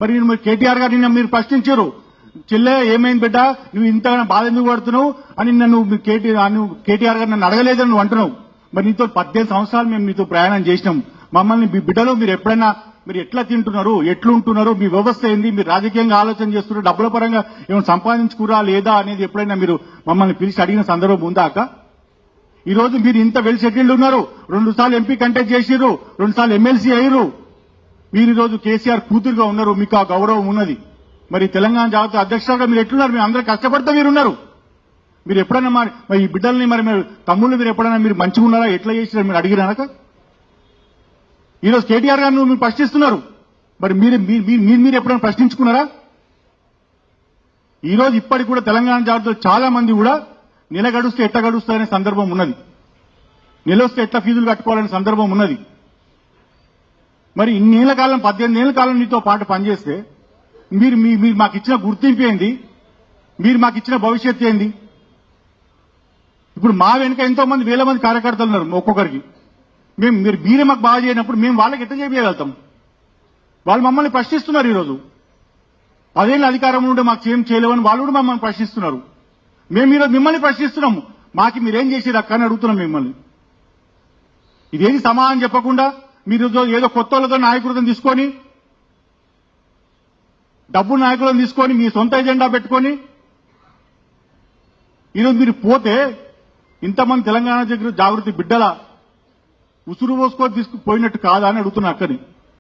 మరి మీరు కేటీఆర్ గారు నిన్న మీరు ప్రశ్నించారు, చెల్లె ఏమైంది బిడ్డ నువ్వు ఇంత బాధ ఎందుకు పడుతున్నావు అని నన్ను కేటీఆర్ గారు నన్ను అడగలేదని నువ్వు అంటున్నావు. మరి నీతో 18 సంవత్సరాలు మేము నీతో ప్రయాణం చేసినాం. మమ్మల్ని మీ బిడ్డలో మీరు ఎప్పుడైనా మీరు ఎట్లా తింటున్నారు, ఎట్లుంటున్నారు, మీ వ్యవస్థ ఏంది, మీరు రాజకీయంగా ఆలోచన చేస్తున్నారు, డబ్బుల పరంగా ఏమైనా సంపాదించుకురా లేదా అనేది ఎప్పుడైనా మీరు మమ్మల్ని పిలిచి అడిగిన సందర్భం ఉందా అక్క? ఈ రోజు మీరు ఇంత వెల్ సెటిల్డ్ ఉన్నారు, 2 సార్లు ఎంపీ కంటెస్ట్ చేసిర్రు, 2 సార్లు ఎమ్మెల్సీ అయ్యారు. మీరు ఈ రోజు కేసీఆర్ కూతురుగా ఉన్నారు, మీకు ఆ గౌరవం ఉన్నది. మరి తెలంగాణ జాతీయ అధ్యక్షులుగా మీరు ఎట్లున్నారు? మీరు అందరూ కష్టపడితే మీరున్నారు. మీరు ఎప్పుడైనా మరి ఈ బిడ్డల్ని మరి మీరు తమ్ముళ్ళు మీరు ఎప్పుడైనా మీరు మంచిగా ఉన్నారా, ఎట్లా చేసినారు మీరు అడిగినాక? ఈరోజు కేటీఆర్ గారిని మీరు ప్రశ్నిస్తున్నారు. మరి మీరు ఎప్పుడైనా ప్రశ్నించుకున్నారా? ఈ రోజు ఇప్పటికి కూడా తెలంగాణ జాతీయులు చాలా మంది కూడా నెల గడుస్తే ఎట్లా గడుస్తాయనే సందర్భం ఉన్నది, నెల వస్తే ఎట్లా ఫీజులు కట్టుకోవాలనే సందర్భం ఉన్నది. మరి ఇన్నేళ్ల కాలం 18 ఏళ్ల కాలం నీతో పాటు పనిచేస్తే మీరు మాకు ఇచ్చిన గుర్తింపు ఏంది, మీరు మాకు ఇచ్చిన భవిష్యత్తు ఏంది? ఇప్పుడు మా వెనుక ఎంతో మంది వేల మంది కార్యకర్తలు ఉన్నారు. ఒక్కొక్కరికి మీరే మాకు బాగా చేయనప్పుడు మేము వాళ్ళకి ఎట్లా చేయగలుగుతాం? వాళ్ళు మమ్మల్ని ప్రశ్నిస్తున్నారు. ఈరోజు 10 ఏళ్ళ అధికారంలో ఉంటే మాకు ఏం చేయలేవని వాళ్ళు కూడా మమ్మల్ని ప్రశ్నిస్తున్నారు. మేము ఈరోజు మిమ్మల్ని ప్రశ్నిస్తున్నాము, మాకు మీరేం చేసేది అక్క అని అడుగుతున్నాం మిమ్మల్ని. ఇదేది సమాధానం చెప్పకుండా మీరు ఏదో కొత్త వాళ్ళతో నాయకులను తీసుకొని, డబ్బు నాయకులను తీసుకొని మీ సొంత ఎజెండా పెట్టుకొని ఈరోజు మీరు పోతే ఇంతమంది తెలంగాణ జాగృతి బిడ్డల ఉసురు పోసుకొని తీసుకుపోయినట్టు కాదా అని అడుగుతున్నా అక్కని.